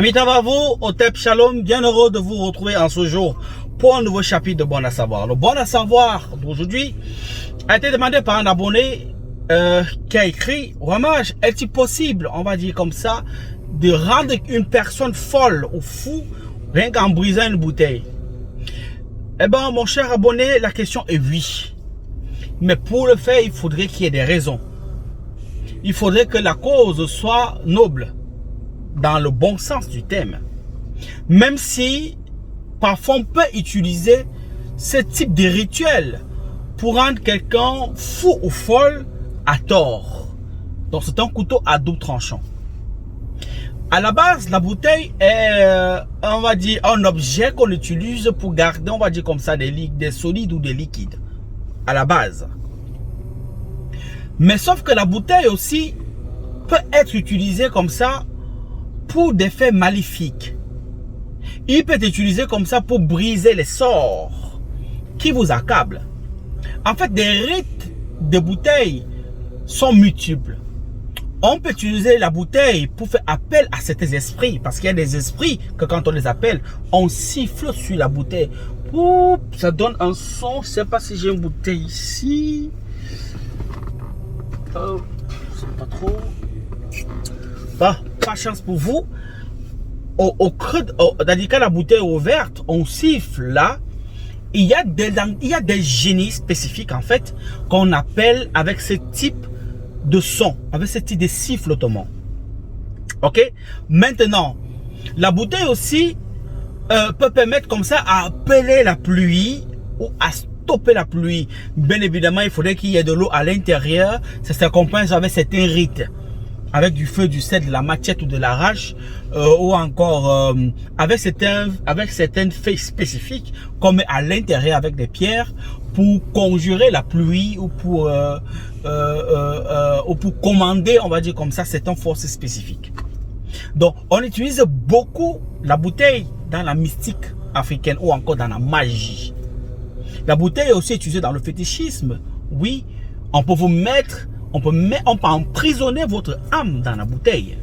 Amis Tavavou, Otep Shalom, bien heureux de vous retrouver en ce jour pour un nouveau chapitre de Bon à savoir. Le Bon à savoir d'aujourd'hui a été demandé par un abonné qui a écrit: Ramage, est-il possible, on va dire comme ça, de rendre une personne folle ou fou rien qu'en brisant une bouteille? Eh bien, mon cher abonné, la question est oui. Mais pour le faire, il faudrait qu'il y ait des raisons. Il faudrait que la cause soit noble, dans le bon sens du terme. Même si parfois on peut utiliser ce type de rituel pour rendre quelqu'un fou ou folle à tort. Donc c'est un couteau à double tranchant. À la base, la bouteille est, on va dire, un objet qu'on utilise pour garder, on va dire comme ça, des solides ou des liquides. À la base. Mais sauf que la bouteille aussi peut être utilisée comme ça pour des faits maléfiques. Il peut être utilisé comme ça pour briser les sorts qui vous accablent. En fait, des rites de bouteilles sont multiples. On peut utiliser la bouteille pour faire appel à certains esprits. Parce qu'il y a des esprits que quand on les appelle, on siffle sur la bouteille. Ouh, ça donne un son. Je ne sais pas si j'ai une bouteille ici. C'est pas trop. Bah, pas chance pour vous. Au creux, c'est-à-dire quand la bouteille est ouverte, on siffle là. Il y a des génies spécifiques en fait qu'on appelle avec ce type de son, avec ce type de sifflotement. Ok. Maintenant, la bouteille aussi peut permettre comme ça à appeler la pluie ou à stopper la pluie. Bien évidemment, il faudrait qu'il y ait de l'eau à l'intérieur. Ça s'accompagne avec certains rites, avec du feu, du sel, de la machette ou de la hache, ou encore avec certaines feuilles spécifiques qu'on met à l'intérieur avec des pierres pour conjurer la pluie ou pour commander, on va dire comme ça, certaines forces spécifiques. Donc, on utilise beaucoup la bouteille dans la mystique africaine ou encore dans la magie. La bouteille est aussi utilisée dans le fétichisme. Oui, on peut vous mettre, on peut emprisonner votre âme dans la bouteille.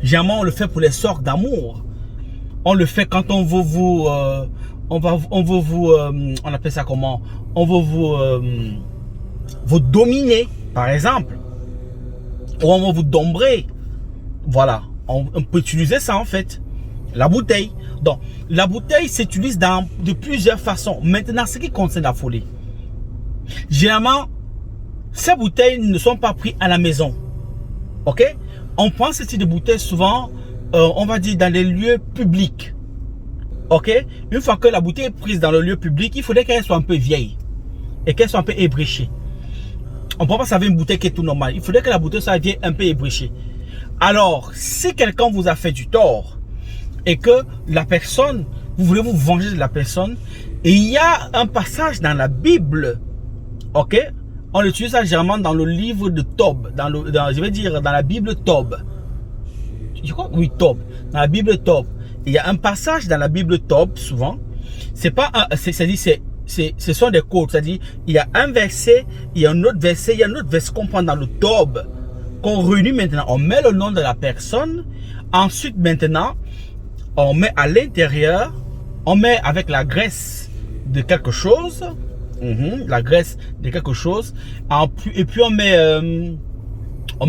Généralement, on le fait pour les sorts d'amour. On le fait quand on veut vous, on appelle ça comment? On veut vous dominer, par exemple. Ou on va vous dombrer. Voilà. On peut utiliser ça en fait. La bouteille. Donc, la bouteille s'utilise de plusieurs façons. Maintenant, ce qui concerne la folie. Généralement, ces bouteilles ne sont pas prises à la maison. Ok? On prend ce type de bouteilles souvent, on va dire, dans les lieux publics. Ok? Une fois que la bouteille est prise dans le lieu public, il faudrait qu'elle soit un peu vieille. Et qu'elle soit un peu ébréchée. On ne peut pas servir une bouteille qui est tout normale. Il faudrait que la bouteille soit vieille, un peu ébréchée. Alors, si quelqu'un vous a fait du tort, et que la personne, vous voulez vous venger de la personne, et il y a un passage dans la Bible, ok? On utilise ça généralement dans le livre de Tob, je vais dire dans la Bible Tob. Je crois oui, Tob. Dans la Bible Tob. Il y a un passage dans la Bible Tob, souvent. C'est pas un, ce sont des codes. C'est-à-dire, il y a un verset, il y a un autre verset, il y a un autre verset qu'on prend dans le Tob, qu'on réunit maintenant. On met le nom de la personne. Ensuite, maintenant, on met à l'intérieur, on met avec la graisse de quelque chose. La graisse de quelque chose, et puis on met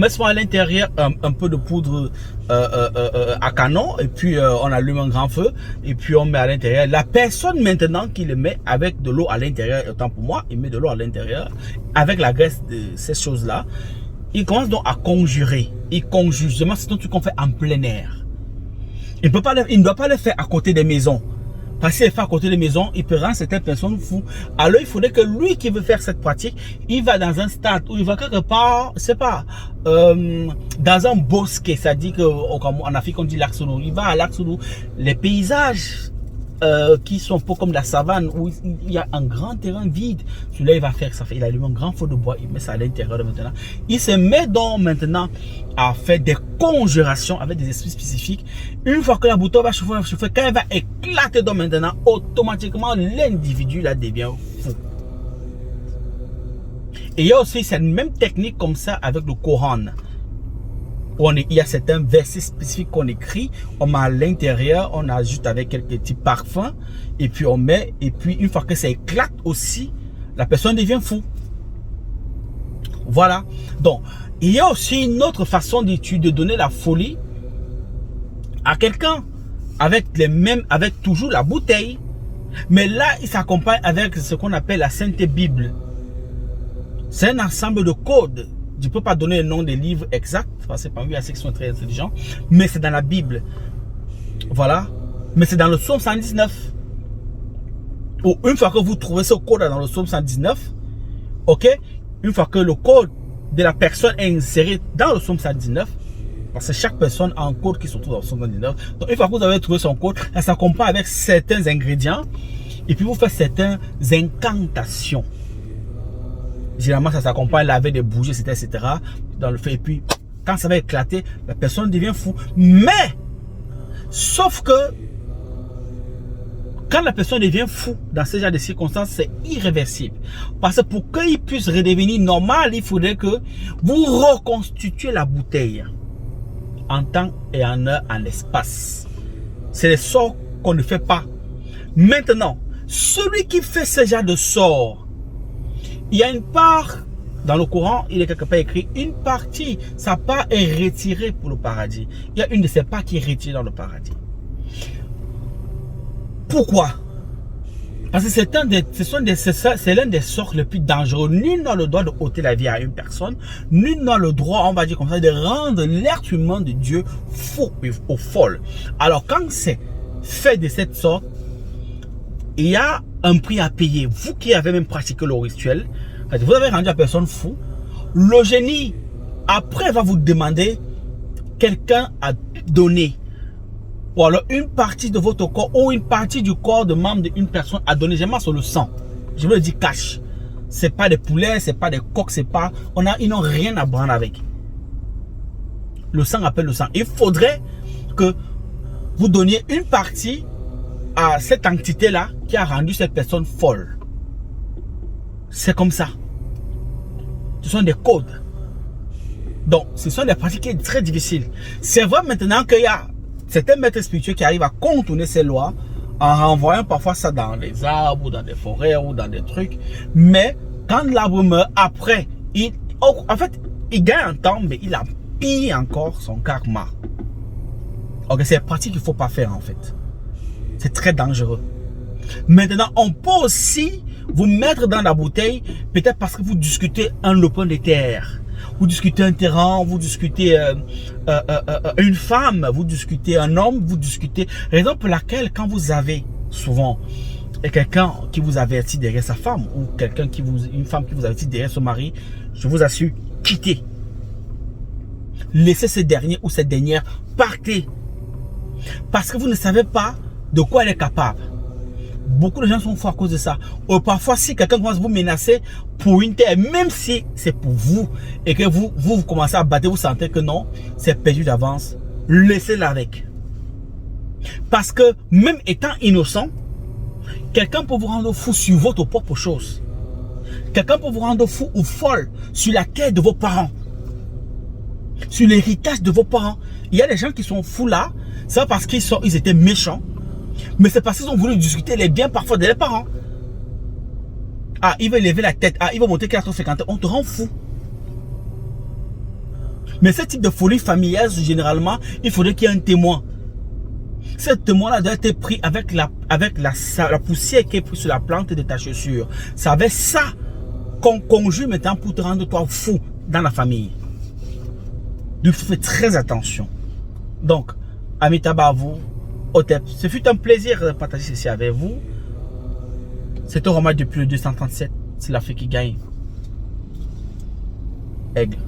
souvent à l'intérieur un peu de poudre à canon, et puis on allume un grand feu, et puis on met à l'intérieur. La personne maintenant qui le met avec de l'eau à l'intérieur, autant pour moi, il met de l'eau à l'intérieur avec la graisse de ces choses là, il commence donc à conjurer. Il conjure, justement, c'est un truc qu'on fait en plein air. Il ne doit pas le faire à côté des maisons. Parce qu'il fait à côté des maisons, il peut rendre certaines personnes fous. Alors, il faudrait que lui qui veut faire cette pratique, il va dans un stade où il va quelque part, c'est pas, dans un bosquet. C'est-à-dire qu'en Afrique, on dit l'Axoulou. Il va à l'Axoulou. Les paysages qui sont un peu comme la savane, où il y a un grand terrain vide. Celui-là, il va faire ça. Il allume un grand feu de bois, il met ça à l'intérieur de maintenant. Il se met donc maintenant à faire des conjurations avec des esprits spécifiques. Une fois que la bouteille va chauffer, quand elle va éclater donc maintenant, automatiquement, l'individu là devient fou. Et il y a aussi cette même technique comme ça avec le Coran. il y a certains versets spécifiques qu'on écrit, on met à l'intérieur, on ajoute avec quelques petits parfums, et puis on met, et puis une fois que ça éclate aussi, la personne devient fou. Voilà. Donc, il y a aussi une autre façon de donner la folie à quelqu'un, avec toujours la bouteille. Mais là, il s'accompagne avec ce qu'on appelle la Sainte Bible. C'est un ensemble de codes. Je ne peux pas donner le nom des livres exacts, parce que parmi ceux qui sont très intelligents, mais c'est dans la Bible. Voilà. Mais c'est dans le psaume 119. Ou une fois que vous trouvez ce code dans le psaume 119, ok, une fois que le code de la personne est inséré dans le psaume 119, parce que chaque personne a un code qui se trouve dans le psaume 119. Donc une fois que vous avez trouvé son code, ça s'accompagne avec certains ingrédients, et puis vous faites certaines incantations. Généralement, ça s'accompagne avec des bougies, etc. Dans le feu. Et puis, quand ça va éclater, la personne devient fou. Mais, sauf que, quand la personne devient fou, dans ce genre de circonstances, c'est irréversible. Parce que pour qu'il puisse redevenir normal, il faudrait que vous reconstituiez la bouteille en temps et en heure, en espace. C'est le sort qu'on ne fait pas. Maintenant, celui qui fait ce genre de sort, il y a une part, dans le Coran, il est quelque part écrit, une partie, sa part est retirée pour le paradis. Il y a une de ses parts qui est retirée dans le paradis. Pourquoi? Parce que c'est l'un des sorts les plus dangereux. Nul n'a le droit de ôter la vie à une personne. Nul n'a le droit, on va dire comme ça, de rendre l'être humain de Dieu fou ou folle. Alors quand c'est fait de cette sorte, il y a un prix à payer. Vous qui avez même pratiqué le rituel, vous avez rendu la personne fou. Le génie, après, va vous demander quelqu'un à donner. Ou alors une partie de votre corps ou une partie du corps de membre d'une personne à donner. J'aime sur le sang. Je veux le dire cash. C'est pas des poulets, c'est pas des coqs, c'est pas. Ils n'ont rien à prendre avec. Le sang appelle le sang. Il faudrait que vous donniez une partie à cette entité-là qui a rendu cette personne folle. C'est comme ça. Ce sont des codes. Donc, ce sont des pratiques très difficiles. C'est vrai maintenant qu'il y a certains maîtres spirituels qui arrivent à contourner ces lois en renvoyant parfois ça dans les arbres, ou dans des forêts, ou dans des trucs. Mais quand l'arbre meurt, après, en fait, il gagne un temps, mais il a pillé encore son karma. Donc, c'est une pratique qu'il ne faut pas faire en fait. C'est très dangereux. Maintenant, on peut aussi vous mettre dans la bouteille, peut-être parce que vous discutez un lopin de terre. Vous discutez un terrain, vous discutez une femme, vous discutez un homme, vous discutez... Raison pour laquelle, quand vous avez souvent quelqu'un qui vous avertit derrière sa femme, ou une femme qui vous avertit derrière son mari, je vous assure, quittez. Laissez ce dernier ou cette dernière partir. Parce que vous ne savez pas de quoi elle est capable. Beaucoup de gens sont fous à cause de ça. Ou parfois, si quelqu'un commence à vous menacer pour une terre, même si c'est pour vous, et que vous commencez à battre, vous sentez que non, c'est perdu d'avance, laissez-la avec. Parce que même étant innocent, quelqu'un peut vous rendre fou sur votre propre chose. Quelqu'un peut vous rendre fou ou folle sur la quête de vos parents. Sur l'héritage de vos parents. Il y a des gens qui sont fous là, c'est pas parce qu'ils étaient méchants, mais c'est parce qu'ils ont voulu discuter les biens parfois de leurs parents. Ah, il veut lever la tête. Ah, il veut monter 450. On te rend fou. Mais ce type de folie familiale, généralement, il faudrait qu'il y ait un témoin. Ce témoin-là doit être pris avec la poussière qui est prise sur la plante de ta chaussure. C'est avec ça qu'on conjure maintenant pour te rendre toi fou dans la famille. Donc, faites très attention. Donc, Amitabha à vous. Otep, ce fut un plaisir de partager ceci avec vous. C'est un roman depuis le 237. C'est l'Afrique qui gagne. Aigle.